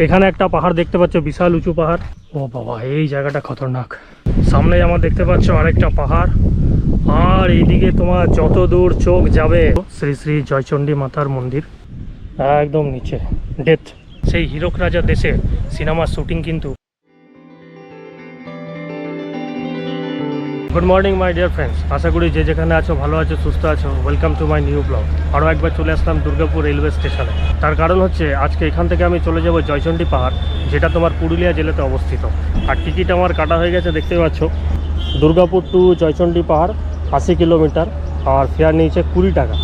এখানে একটা পাহাড় দেখতে পাচ্ছ, বিশাল উঁচু পাহাড়। ও বাবা, এই জায়গাটা খতরনাক। সামনে আমার দেখতে পাচ্ছ আরেকটা পাহাড়, আর এইদিকে তোমার যত দূর চোখ যাবে শ্রী শ্রী জয়চণ্ডী মাতার মন্দির একদম নিচে। ডেথ, সেই হীরক রাজা দেশে সিনেমার শুটিং কিন্তু। Good morning my dear friends, আশা করি যে যেখানে আছো ভালো আছো, সুস্থ আছো। Welcome to my new blog. আরও একবার চলে আসলাম দুর্গাপুর রেলওয়ে স্টেশনে। তার কারণ হচ্ছে আজকে এখান থেকে আমি চলে যাব জয়চণ্ডী পাহাড়, যেটা তোমার পুরুলিয়া জেলাতে অবস্থিত। আর টিকিট আমার কাটা হয়ে গেছে, দেখতে পাচ্ছ। দুর্গাপুর টু জয়চণ্ডী পাহাড় 80 কিলোমিটার, আর ফেয়ার নিয়েছে 20 টাকা।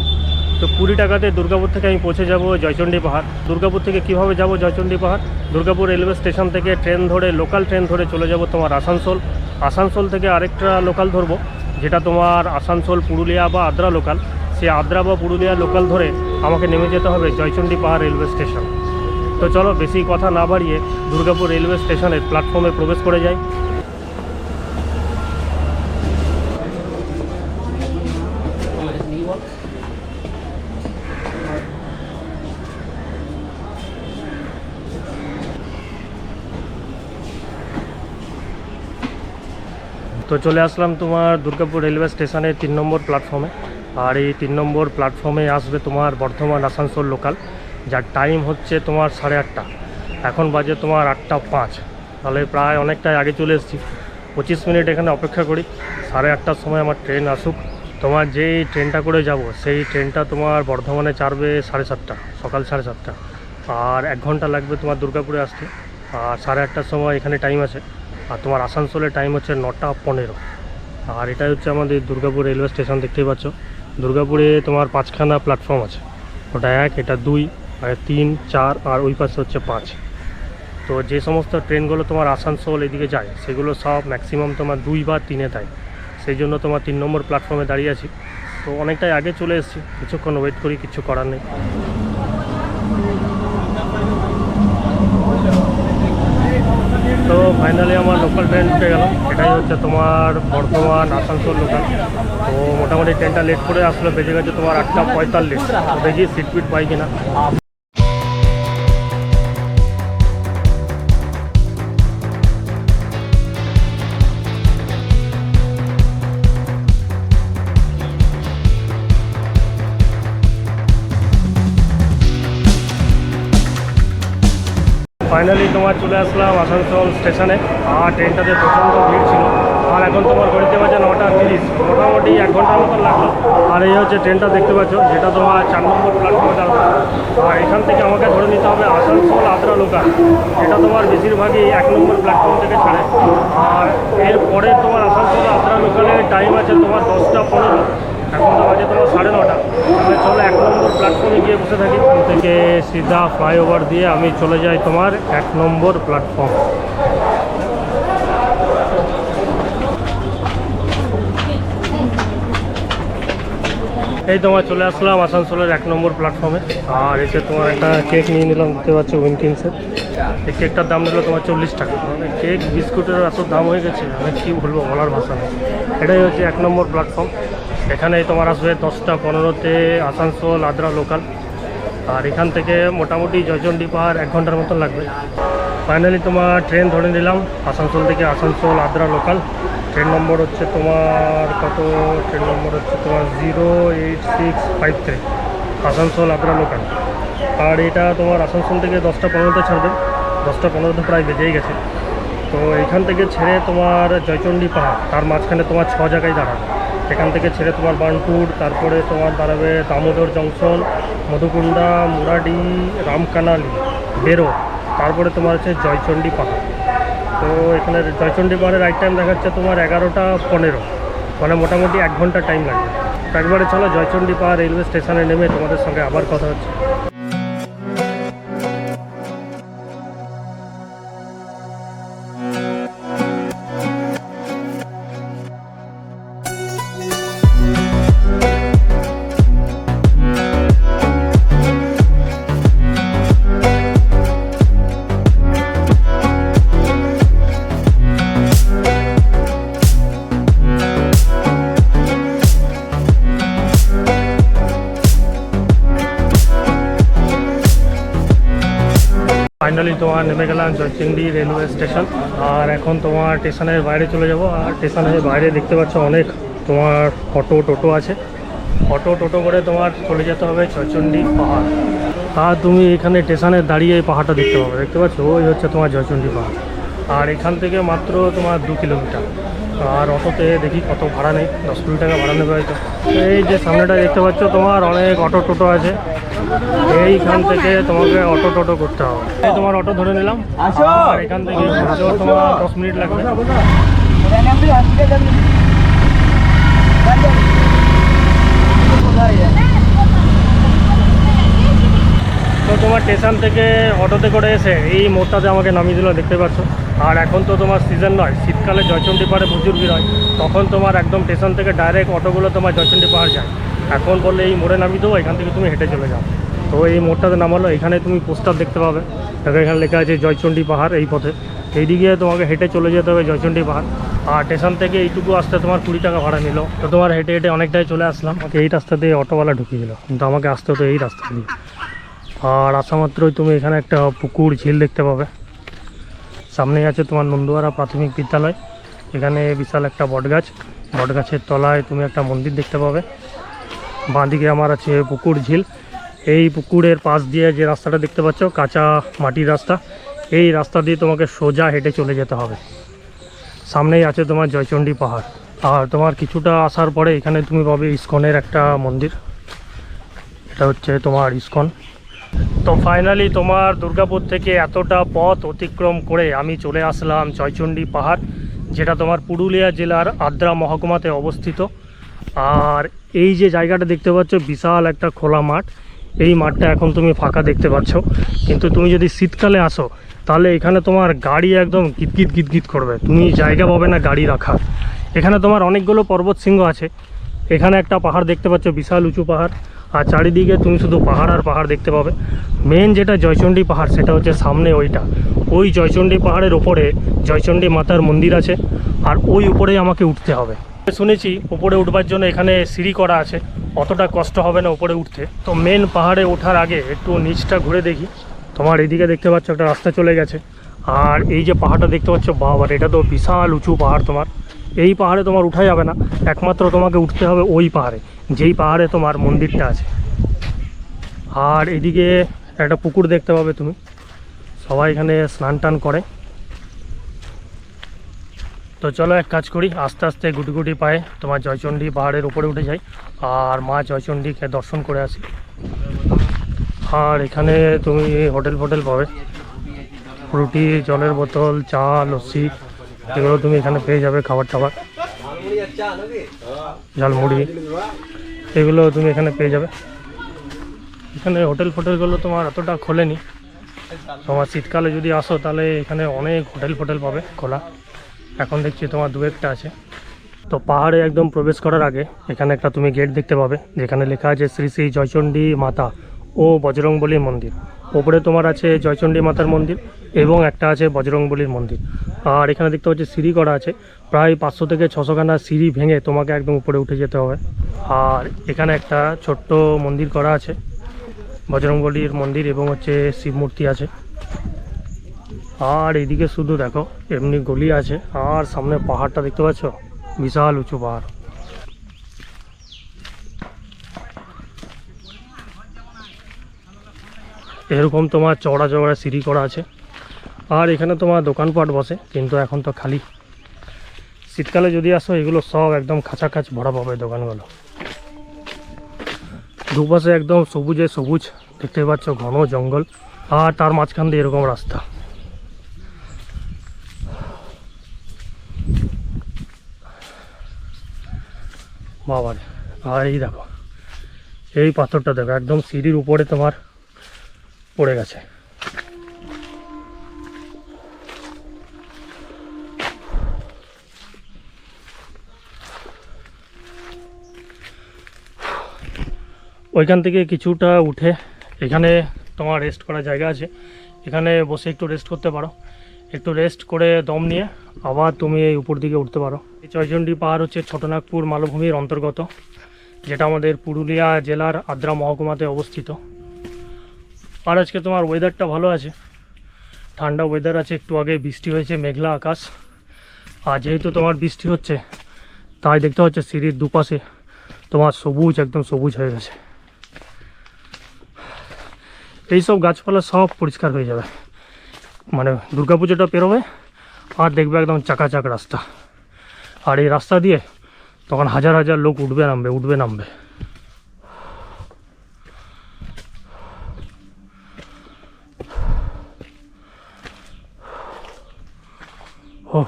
তো 20 টাকাতে দুর্গাপুর থেকে আমি পৌঁছে যাব জয়চণ্ডী পাহাড়। দুর্গাপুর থেকে কিভাবে যাব জয়চণ্ডী পাহাড়? দুর্গাপুর রেলওয়ে স্টেশন থেকে ট্রেন ধরে, লোকাল ট্রেন ধরে চলে যাব তোমার আসানসোল। আসানসোল থেকে আরেকটা লোকাল ধরবো, যেটা তোমার আসানসোল, পুরুলিয়া বা আদ্রা লোকাল। সেই আদ্রা বা পুরুলিয়া লোকাল ধরে আমাকে নেমে যেতে হবে জয়চণ্ডী পাহাড় রেলওয়ে স্টেশন। তো চলো বেশি কথা না বাড়িয়ে দুর্গাপুর রেলওয়ে স্টেশনের প্ল্যাটফর্মে প্রবেশ করে যাই। তো চলে আসলাম তোমার দুর্গাপুর রেলওয়ে স্টেশনের 3 নম্বর প্ল্যাটফর্মে। আর এই 3 নম্বর প্ল্যাটফর্মে আসবে তোমার বর্ধমান আসানসোল লোকাল, যার টাইম হচ্ছে তোমার 8:30। এখন বাজে তোমার 8:05, তাহলে প্রায় অনেকটাই আগে চলে এসেছি। 25 মিনিট এখানে অপেক্ষা করি, 8:30টার সময় আমার ট্রেন আসুক। তোমার যেই ট্রেনটা করে যাব সেই ট্রেনটা তোমার বর্ধমানে ছাড়বে 7:30, সকাল 7:30। আর 1 ঘন্টা লাগবে তোমার দুর্গাপুরে আসতে। আর 8:30টার সময় এখানে টাইম আছে। আর তোমার আসানসোলের টাইম হচ্ছে 9:15। আর এটাই হচ্ছে আমাদের দুর্গাপুর রেলওয়ে স্টেশন, দেখতেই পাচ্ছ। দুর্গাপুরে তোমার 5খানা প্ল্যাটফর্ম আছে, ওটা 1, এটা 2, আর 3, 4, আর ওই পাশে হচ্ছে 5। তো যে সমস্ত ট্রেনগুলো তোমার আসানসোল এদিকে যায় সেগুলো সব ম্যাক্সিমাম তোমার 2 বা 3-এ দেয়। সেই জন্য তোমার 3 নম্বর প্ল্যাটফর্মে দাঁড়িয়ে আছি। তো অনেকটাই আগে চলে এসেছি, কিছুক্ষণ ওয়েট করি, কিছু করার নেই। তো ফাইনালি আমার লোকাল ট্রেন উঠে গেল, এটাই হচ্ছে তোমার বর্ধমান আসানসোল লোকাল। তো মোটামুটি ট্রেনটা লেট করে আসলে, বেজে গেছে তোমার 8:45। তো দেখি সিট পিট পাই কিনা। ফাইনালি তোমার চলে আসলাম আসানসোল স্টেশনে। আর ট্রেনটাতে প্রচণ্ড ভিড় ছিল। আর এখন তোমার ঘড়িতে বাজে 9:30, মোটামুটি 1 ঘন্টার মতন লাগলো। আর এই হচ্ছে ট্রেনটা দেখতে পাচ্ছ, যেটা তোমার 4 নম্বর প্ল্যাটফর্মে দাঁড়াবে। আর এখান থেকে আমাকে ধরে নিতে হবে আসানসোল আদ্রা লোকাল, যেটা তোমার বেশিরভাগই 1 নম্বর প্ল্যাটফর্ম থেকে ছাড়ে। আর এরপরে তোমার আসানসোল আদ্রা লোকালের টাইম আছে তোমার 10:15। এখন তো বাজে তোমার 9:30। তাহলে চলো 1 নম্বর প্ল্যাটফর্মে গিয়ে বসে থাকি। ওখান থেকে সিধা ফ্লাইওভার দিয়ে আমি চলে যাই তোমার 1 নম্বর প্ল্যাটফর্ম। এই তোমার চলে আসলাম আসানসোলের 1 নম্বর প্ল্যাটফর্মে। আর এসে তোমার একটা কেক নিয়ে নিলাম, দেখতে পাচ্ছ উইনকিন্সের। এই কেকটার দাম নিল তোমার 40 টাকা। মানে কেক বিস্কুটের এত দাম হয়ে গেছে, আমি কী বলবো, বলার ভাষা নেই। এটাই হচ্ছে 1 নম্বর প্ল্যাটফর্ম। এখানেই তোমার আসবে 10:15-তে আসানসোল আদ্রা লোকাল। আর এখান থেকে মোটামুটি জয়চণ্ডী পাহাড় 1 ঘন্টার মতন লাগবে। ফাইনালি তোমার ট্রেন ধরে নিলাম আসানসোল থেকে আসানসোল আদ্রা লোকাল। ট্রেন নম্বর হচ্ছে তোমার কত? ট্রেন নম্বর হচ্ছে তোমার 08653, আসানসোল আদ্রা লোকাল। আর এটা তোমার আসানসোল থেকে 10:15-তে ছাড়বে। 10:15 প্রায় বেজেই গেছে। তো এখান থেকে ছেড়ে তোমার জয়চণ্ডী পাহাড়, তার মাঝখানে তোমার 6 জায়গায় দাঁড়াবে। এখান থেকে ছেড়ে তোমার বার্নপুর, তারপরে তোমার দাঁড়াবে দামোদর জংশন, মধুকুন্ডা, মুরাডি, রামকানালি, বেরো, তারপরে তোমার হচ্ছে জয়চণ্ডী পাহাড়। তো এখানে জয়চণ্ডী পাহাড়ের রাইট টাইম দেখাচ্ছে তোমার 11:15, মানে মোটামুটি 1 ঘন্টা টাইম লাগবে। একবারে চলো জয়চণ্ডী পাহাড় রেলওয়ে স্টেশনে নেমে তোমাদের সঙ্গে আবার কথা হচ্ছে। ফাইনালি তোমার নেমে গেলাম জয়চণ্ডী রেলওয়ে স্টেশন। আর এখন তোমার স্টেশনের বাইরে চলে যাব। আর স্টেশনের বাইরে দেখতে পাচ্ছ অনেক তোমার অটো টোটো আছে। অটো টোটো করে তোমার চলে যেতে হবে জয়চণ্ডী পাহাড়। আর তুমি এখানে স্টেশনে দাঁড়িয়ে এই পাহাড়টা দেখতে পাবে। দেখতে পাচ্ছ ওই হচ্ছে তোমার জয়চণ্ডী পাহাড়। আর এখান থেকে মাত্র তোমার 2 কিলোমিটার। আর অটোতে দেখি কত ভাড়া নেই, 10-20 টাকা ভাড়া নেবে হয়তো। এই যে সামনেটা দেখতে পাচ্ছ তোমার অনেক অটো টোটো আছে। এইখান থেকে তোমাকে অটো টোটো করতে হবে। এই তোমার অটো ধরে নিলাম। আর এখান থেকে তোমার 10 মিনিট লাগবে। তো তোমার স্টেশন থেকে অটোতে করে এসে এই মোড়টাতে আমাকে নামিয়ে দিল, দেখতে পাচ্ছ। আর এখন তো তোমার সিজন নয়, শীতকালে জয়চণ্ডী পাহাড়ে প্রচুর ভিড় হয়। তখন তোমার একদম স্টেশন থেকে ডাইরেক্ট অটোগুলো তোমার জয়চণ্ডী পাহাড় যায়। এখন বললে এই মোড়ে নামিয়ে দেবো, এখান থেকে তুমি হেঁটে চলে যাও। তো এই মোড়টাতে নামালো, এখানে তুমি পোস্টার দেখতে পাবে। দেখো এখানে লেখা আছে জয়চণ্ডী পাহাড় এই পথে। এইদিকে তোমাকে হেঁটে চলে যেতে হবে জয়চণ্ডী পাহাড়। আর স্টেশন থেকে এইটুকু আসতে তোমার 20 টাকা ভাড়া নিল। তো তোমার হেঁটে হেঁটে অনেকটাই চলে আসলাম। এই রাস্তা দিয়ে অটোওয়ালা ঢুকিয়ে দিল, কিন্তু আমাকে আসতে হতো এই রাস্তা দিয়ে। আর আসা মাত্রই তুমি এখানে একটা পুকুর ঝিল দেখতে পাবে। সামনেই আছে তোমার নন্দুয়ারা প্রাথমিক বিদ্যালয়। এখানে বিশাল একটা বটগাছ, বটগাছের তলায় তুমি একটা মন্দির দেখতে পাবে। বাঁদিকে আমার আছে পুকুর ঝিল। এই পুকুরের পাশ দিয়ে যে রাস্তাটা দেখতে পাচ্ছ, কাঁচা মাটির রাস্তা, এই রাস্তা দিয়ে তোমাকে সোজা হেঁটে চলে যেতে হবে। সামনেই আছে তোমার জয়চণ্ডী পাহাড়। আর তোমার কিছুটা আসার পরে এখানে তুমি পাবে ইস্কনের একটা মন্দির। এটা হচ্ছে তোমার ইস্কন। তো ফাইনালি তোমার দুর্গাপুর থেকে এতটা পথ অতিক্রম করে আমি চলে আসলাম জয়চণ্ডী পাহাড়, যেটা তোমার পুরুলিয়া জেলার আদ্রা মহকুমাতে অবস্থিত। আর এই যে জায়গাটা দেখতে পাচ্ছ, বিশাল একটা খোলা মাঠ। এই মাঠটা এখন তুমি ফাঁকা দেখতে পাচ্ছ, কিন্তু তুমি যদি শীতকালে আসো তাহলে এখানে তোমার গাড়ি একদম গিতগিত গিতগিত করবে, তুমি জায়গা পাবে না গাড়ি রাখার। এখানে তোমার অনেকগুলো পর্বত শৃঙ্গ আছে। এখানে একটা পাহাড় দেখতে পাচ্ছ, বিশাল উঁচু পাহাড়। আর চারিদিকে তুমি শুধু পাহাড় আর পাহাড় দেখতে পাবে। মেন যেটা জয়চণ্ডী পাহাড়, সেটা হচ্ছে সামনে ওইটা। ওই জয়চণ্ডী পাহাড়ের ওপরে জয়চণ্ডী মাতার মন্দির আছে। আর ওই উপরেই আমাকে উঠতে হবে। শুনেছি উপরে উঠবার জন্য এখানে সিঁড়ি করা আছে, অতটা কষ্ট হবে না উপরে উঠতে। তো মেন পাহাড়ে ওঠার আগে একটু নিচটা ঘুরে দেখি। তোমার এইদিকে দেখতে পাচ্ছ একটা রাস্তা চলে গেছে। আর এই যে পাহাড়টা দেখতে পাচ্ছ, বাবার এটা তো বিশাল উঁচু পাহাড়। তোমার এই পাহাড়ে তোমার উঠা যাবে না, একমাত্র তোমাকে উঠতে হবে ওই পাহাড়ে, যেই পাহাড়ে তোমার মন্দিরটা আছে। আর এদিকে একটা পুকুর দেখতে পাবে তুমি, সবাই এখানে স্নান টান করে। তো চলো এক কাজ করি, আস্তে আস্তে গুটি গুটি পায়ে তোমার জয়চণ্ডী পাহাড়ের উপরে উঠে যাই আর মা জয়চণ্ডীকে দর্শন করে আসি। আর এখানে তুমি হোটেল ফোটেল পাবে, রুটি, জলের বোতল, চা, লস্যি, এগুলো তুমি এখানে পেয়ে যাবে। খাবার টাবার, ঝালমুড়ি, এগুলো তুমি এখানে পেয়ে যাবে। এখানে হোটেল ফোটেলগুলো তোমার এতটা খোলেনি। তোমার শীতকালে যদি আসো তাহলে এখানে অনেক হোটেল ফোটেল পাবে খোলা। এখন দেখছি তোমার 2-1টা আছে। তো পাহাড়ে একদম প্রবেশ করার আগে এখানে একটা তুমি গেট দেখতে পাবে, যেখানে লেখা আছে শ্রী শ্রী জয়চণ্ডী মাতা ও বজরংবলী মন্দির। ওপরে তোমার আছে জয়চণ্ডী মাতার মন্দির এবং একটা আছে বজরংবলীর মন্দির। আর এখানে দেখতে পাচ্ছি সিঁড়ি করা আছে, প্রায় 500 থেকে 600 খানা সিঁড়ি ভেঙে তোমাকে একদম উপরে উঠে যেতে হবে। আর এখানে একটা ছোট্ট মন্দির করা আছে, বজরংবলীর মন্দির, এবং হচ্ছে শিব মূর্তি আছে। আর এইদিকে শুধু দেখো এমনি গলি আছে। আর সামনে পাহাড়টা দেখতে পাচ্ছ, বিশাল উঁচু পাহাড়। এরকম তোমার চওড়া চওড়া সিঁড়ি করা আছে। আর এখানে তোমার দোকানপাট বসে, কিন্তু এখন তো খালি। শীতকালে যদি আসো এগুলো সব একদম খাঁচাখাচ ভরা পাবে দোকানগুলো। দুপাশে একদম সবুজে সবুজ দেখতে পাচ্ছ, ঘন জঙ্গল। আর তার মাঝখান দিয়ে এরকম রাস্তা। বাবারে, আর এই দেখো এই পাথরটা দেখো, একদম সিঁড়ির উপরে তোমার পড়ে গেছে। ওইখান থেকে কিছুটা উঠে এখানে তোমার রেস্ট করার জায়গা আছে, এখানে বসে একটু রেস্ট করতে পারো। একটু রেস্ট করে দম নিয়ে আবার তুমি এই উপর দিকে উঠতে পারো। এই জয়চণ্ডী পাহাড় হচ্ছে ছোটনাগপুর মালভূমির অন্তর্গত, যেটা আমাদের পুরুলিয়া জেলার আদ্রা মহকুমাতে অবস্থিত। আর আজকে তোমার ওয়েদারটা ভালো আছে, ঠান্ডা ওয়েদার আছে, একটু আগে বৃষ্টি হয়েছে, মেঘলা আকাশ। আর যেহেতু তোমার বৃষ্টি হচ্ছে তাই দেখতে পাচ্ছ সিঁড়ির দুপাশে তোমার সবুজ, একদম সবুজ হয়ে গেছে। এইসব গাছপালা সব পরিষ্কার হয়ে যাবে, মানে দুর্গাপুজোটা পেরোবে আর দেখবে একদম চাকাচাক রাস্তা। আর এই রাস্তা দিয়ে তখন হাজার হাজার লোক উঠবে নামবে। ও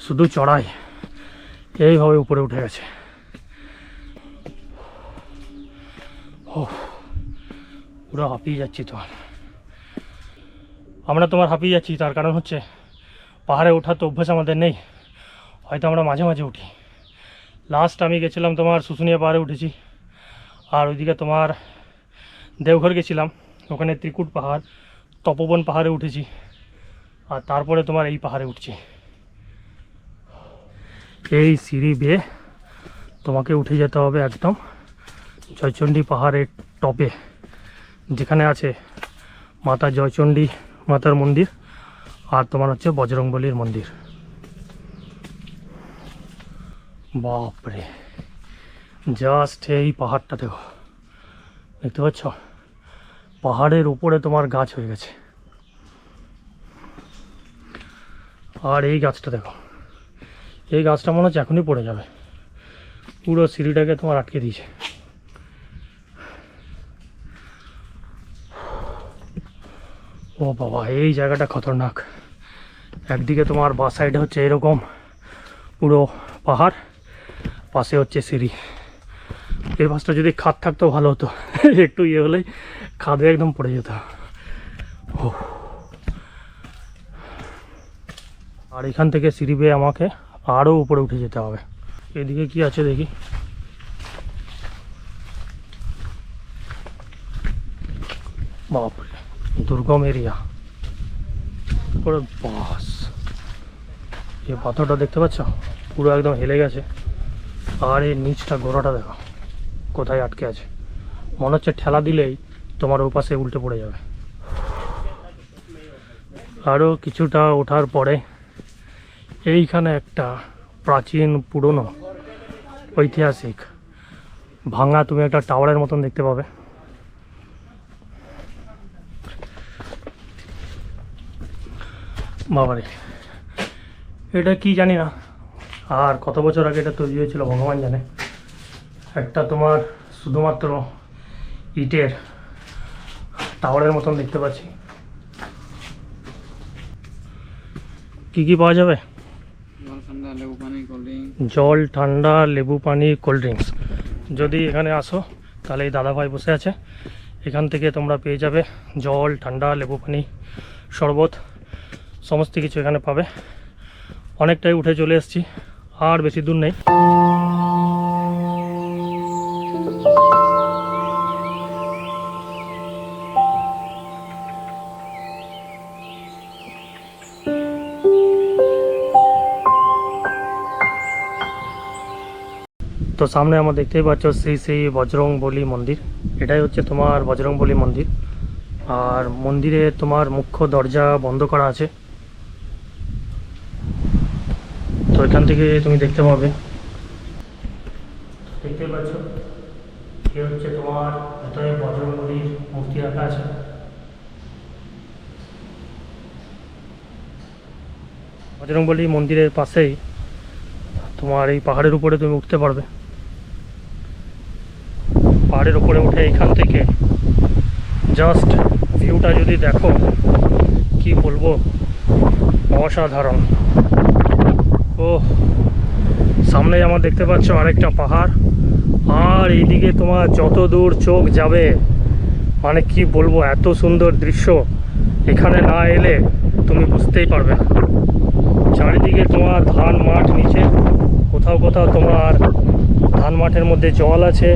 শুধু চড়াই, এইভাবে উপরে উঠে গেছে। ও পুরো হাঁপিয়ে যাচ্ছি। আমরা হাঁপিয়ে যাচ্ছি, তার কারণ হচ্ছে পাহাড়ে ওঠার তো অভ্যাস আমাদের নেই, হয়তো আমরা মাঝে মাঝে উঠি। লাস্ট আমি গেছিলাম তোমার শুশুনিয়া পাহাড়ে উঠেছি, আর ওইদিকে তোমার দেওঘর গেছিলাম, ওখানে ত্রিকুট পাহাড়, তপোবন পাহাড়ে উঠেছি, আর তারপরে তোমার এই পাহাড়ে উঠছি। এই সিঁড়ি বেয়ে তোমাকে উঠে যেতে হবে একদম জয়চণ্ডী পাহাড়ের টপে, যেখানে আছে মাতা জয়চণ্ডী মাতার মন্দির আর তোমার হচ্ছে বজরংবলীর মন্দির। বাপরে, জাস্ট এই পাহাড়টা দেখো, দেখতে পাচ্ছ পাহাড়ের উপরে তোমার গাছ হয়ে গেছে। আর এই গাছটা দেখো, এই গাছটা মনে হচ্ছে এখনই পড়ে যাবে, পুরো সিঁড়িটাকে তোমার আটকে দিয়েছে। ও বাবা, এই জায়গাটা খতরনাক। একদিকে তোমার বাঁ সাইডে হচ্ছে এরকম পুরো পাহাড়, পাশে হচ্ছে সিঁড়ি। এই পাশটা যদি খাদ থাকতো ভালো হতো, একটু ইয়ে হলেই খাদে একদম পড়ে যেত। ও আর এখান থেকে সিঁড়ি বেয়ে আমাকে আরও উপরে উঠে যেতে হবে। এদিকে কি আছে দেখি। বাপরে, দুর্গম এরিয়া পুরো। বাস, এই পাথরটা দেখতে পাচ্ছ পুরো একদম হেলে গেছে, আর এই নিচটা গোড়াটা দেখো কোথায় আটকে আছে, মনে হচ্ছে ঠেলা দিলেই তোমার ওপাশে উল্টে পড়ে যাবে। আরও কিছুটা ওঠার পরে এইখানে একটা প্রাচীন পুরনো ঐতিহাসিক ভাঙা তুমি একটা টাওয়ারের মতন দেখতে পাবে। বাবারে, এটা কি জানি না, আর কত বছর আগে এটা তৈরি হয়েছিল ভগবান জানে। একটা তোমার শুধুমাত্র ইটের টাওয়ারের মতন দেখতে পাচ্ছি। কি কি পাওয়া যাবে? জল ঠান্ডা, লেবু পানি, কোল্ড ড্রিঙ্কস। যদি এখানে আসো তাহলে এই দাদাভাই বসে আছে, এখান থেকে তোমরা পেয়ে যাবে জল ঠান্ডা, লেবু পানি, শরবত, সমস্ত কিছু এখানে পাবে। অনেকটাই উঠে চলে এসেছি, আর বেশি দূর নেই। তো সামনে আমরা দেখতেই পাচ্ছ শ্রী বজরংবলী মন্দির। এটাই হচ্ছে তোমার বজরংবলী মন্দির, আর মন্দিরে তোমার মুখ্য দরজা বন্ধ করা আছে। তো এখান থেকে তুমি দেখতে পাবে, দেখতে পাচ্ছ এ হচ্ছে তোমার ভেতরে বজরংবলীর মূর্তি রাখা আছে। বজরংবলী মন্দিরের পাশেই তোমার এই পাহাড়ের উপরে তুমি উঠতে পারবে। পাহাড়ের উপরে উঠে এখান থেকে জাস্ট ভিউটা যদি দেখো, কি বলবো, অসাধারণ। ও সামনে আমার দেখতে পাচ্ছ আরেকটা পাহাড়, আর এইদিকে তোমার যত দূর চোখ যাবে, মানে কি বলবো, এত সুন্দর দৃশ্য এখানে না এলে তুমি বুঝতেই পারবে না। চারিদিকে তোমার ধান মাঠ, নিচে কোথাও কোথাও তোমার ধান মাঠের মধ্যে জল আছে,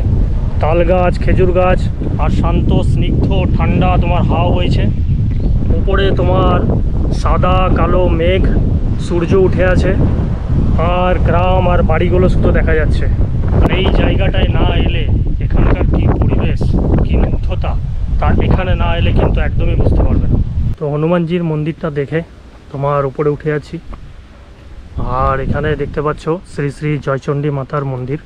তাল গাছ, খেজুর গাছ, আর শান্ত স্নিগ্ধ ঠান্ডা তোমার হাওয়া হয়েছে। উপরে তোমার সাদা কালো মেঘ, সূর্য উঠে আছে, আর গ্রাম আর বাড়িগুলো শুধু দেখা যাচ্ছে। আর এই জায়গাটায় না এলে এখানকার কি পরিবেশ, কি মুগ্ধতা, তা এখানে না এলে কিন্তু একদমই বুঝতে পারবে না। তো হনুমানজির মন্দিরটা দেখে তোমার উপরে উঠে আছি। আর এখানে দেখতে পাচ্ছ শ্রী শ্রী জয়চণ্ডী মাতার মন্দির।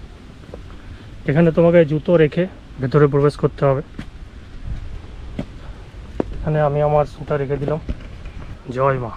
এখানে তোমাকে জুতো রেখে ভেতরে প্রবেশ করতে হবে। এখানে আমি আমার জুতা রেখে দিলাম। জয় মা।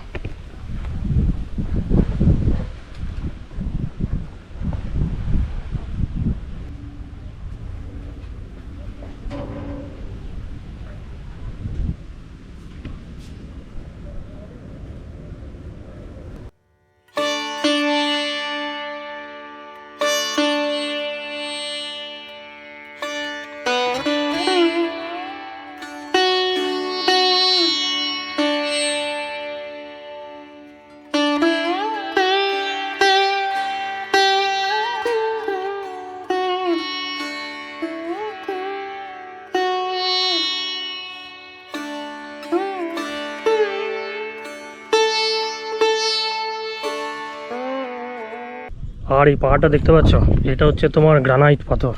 আর এই পাহাড়টা দেখতে পাচ্ছ, এটা হচ্ছে তোমার গ্রানাইট পাথর।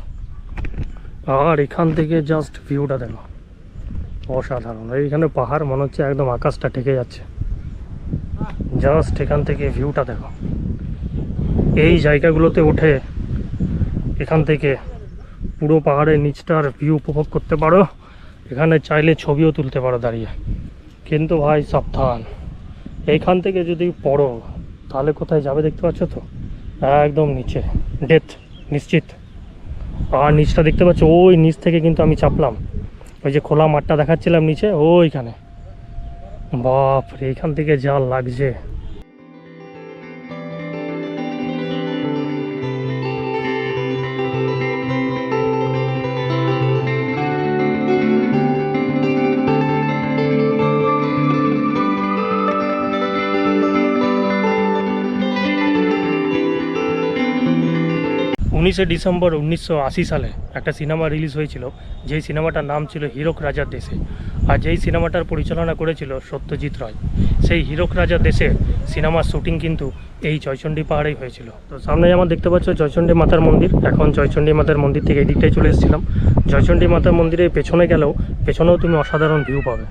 আর এখান থেকে জাস্ট ভিউটা দেখো, অসাধারণ। এইখানে পাহাড় মনে হচ্ছে একদম আকাশটা ঢেকে যাচ্ছে। জাস্ট এখান থেকে ভিউটা দেখো। এই জায়গাগুলোতে উঠে এখান থেকে পুরো পাহাড়ের নিচটার ভিউ উপভোগ করতে পারো। এখানে চাইলে ছবিও তুলতে পারো দাঁড়িয়ে। কিন্তু ভাই সাবধান, এইখান থেকে যদি পড়ো তাহলে কোথায় যাবে দেখতে পাচ্ছ তো, একদম নিচে, ডেথ নিশ্চিত। আর নিচটা দেখতে পাচ্ছ, ওই নিচ থেকে কিন্তু আমি চাপলাম। ওই যে খোলা মাঠটা দেখাচ্ছিলাম নিচে, ওইখানে। বাপ রে, এইখান থেকে যা লাগছে। 19শে ডিসেম্বর 1980 সালে একটা সিনেমা রিলিজ হয়েছিল, যেই সিনেমাটার নাম ছিল হীরক রাজার দেশে। আর যেই সিনেমাটার পরিচালনা করেছিল সত্যজিৎ রায়। সেই হীরক রাজার দেশে সিনেমার শুটিং কিন্তু এই জয়চণ্ডী পাহাড়েই হয়েছিল। তো সামনে আমার দেখতে পাচ্ছ জয়চণ্ডী মাতার মন্দির। এখন জয়চণ্ডী মাতার মন্দির থেকে এই দিকটাই চলে এসেছিলাম। জয়চণ্ডী মাতার মন্দিরের পেছনে গেলেও পেছনেও তুমি অসাধারণ ভিউ পাবে।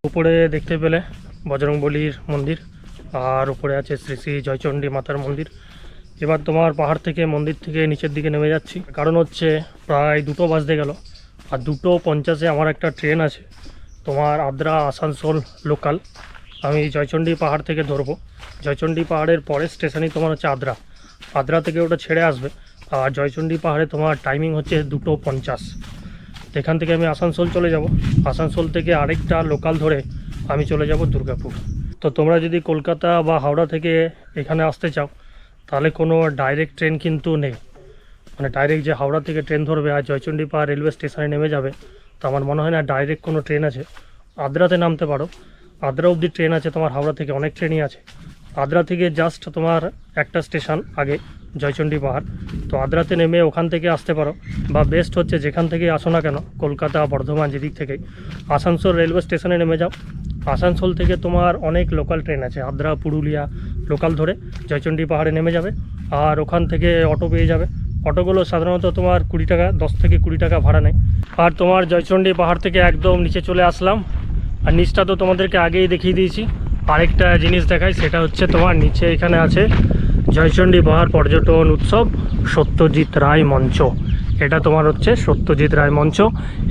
উপরে দেখতে পেলে বজরংবলীর মন্দির, আর উপরে আছে শ্রী শ্রী জয়চণ্ডী মাতার মন্দির। এবার তোমার পাহাড় থেকে মন্দির থেকে নিচের দিকে নেমে যাচ্ছি, কারণ হচ্ছে প্রায় 2টো বাজতে গেল। আর 2:50 আমার একটা ট্রেন আছে তোমার আদ্রা আসানসোল লোকাল। আমি জয়চণ্ডী পাহাড় থেকে ধরবো। জয়চণ্ডী পাহাড়ের পরের স্টেশনই তোমার হচ্ছে আদ্রা। আদ্রা থেকে ওটা ছেড়ে আসবে। আর জয়চণ্ডী পাহাড়ে তোমার টাইমিং হচ্ছে 2:50। এখান থেকে আমি আসানসোল চলে যাব। আসানসোল থেকে আরেকটা লোকাল ধরে আমি চলে যাব দুর্গাপুর। তো তোমরা যদি কলকাতা বা হাওড়া থেকে এখানে আসতে চাও তাহলে কোনো ডাইরেক্ট ট্রেন কিন্তু নেই, মানে ডাইরেক্ট যে হাওড়া থেকে ট্রেন ধরবে আর জয়চণ্ডী পাহাড় রেলওয়ে স্টেশনে নেমে যাবে, তো আমার মনে হয় না ডাইরেক্ট কোনো ট্রেন আছে। আদ্রাতে নামতে পারো, আদ্রা অবধি ট্রেন আছে তোমার, হাওড়া থেকে অনেক ট্রেনই আছে। আদ্রা থেকে জাস্ট তোমার একটা স্টেশন আগে জয়চণ্ডী পাহাড়, তো আদ্রাতে নেমে ওখান থেকে আসতে পারো। বা বেস্ট হচ্ছে যেখান থেকে আসো না কেন, কলকাতা বর্ধমান যেদিক থেকেই, আসানসোল রেলওয়ে স্টেশনে নেমে যাও। আসানসোল থেকে তোমার অনেক লোকাল ট্রেন আছে, আদ্রা পুরুলিয়া লোকাল ধরে জয়চণ্ডী পাহাড়ে নেমে যাবে। আর ওখান থেকে অটো পেয়ে যাবে। অটোগুলো সাধারণত তোমার 20 টাকা, 10 থেকে 20 টাকা ভাড়া নেয়। আর তোমার জয়চণ্ডী পাহাড় থেকে একদম নিচে চলে আসলাম। আর নিচটা তো তোমাদেরকে আগেই দেখিয়ে দিয়েছি। আরেকটা জিনিস দেখাই, সেটা হচ্ছে তোমার নিচে এখানে আছে জয়চণ্ডী পাহাড় পর্যটন উৎসব সত্যজিৎ রায় মঞ্চ। এটা তোমার হচ্ছে সত্যজিৎ রায় মঞ্চ।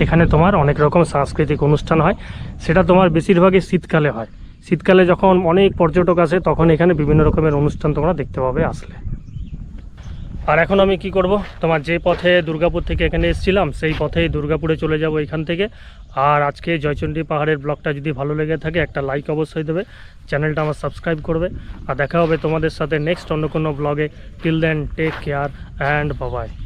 এখানে তোমার অনেক রকম সাংস্কৃতিক অনুষ্ঠান হয়, সেটা তোমার বেশিরভাগই শীতকালে হয়। শীতকালে যখন অনেক পর্যটক আসে তখন এখানে বিভিন্ন রকমের অনুষ্ঠান তোমরা দেখতে পাবে আসলে। আর এখন আমি কি করব, তোমার যে পথে দুর্গাপুর থেকে এখানে এসেছিলাম সেই পথেই দুর্গাপুরে চলে যাব এখান থেকে। আর আজকে জয়চণ্ডী পাহাড়ের ব্লগটা যদি ভালো লেগে থাকে একটা লাইক অবশ্যই দেবে, চ্যানেলটা আমার সাবস্ক্রাইব করবে। আর দেখা হবে তোমাদের সাথে নেক্সট অন্য কোনো ব্লগে। Till then take care and বাবাই।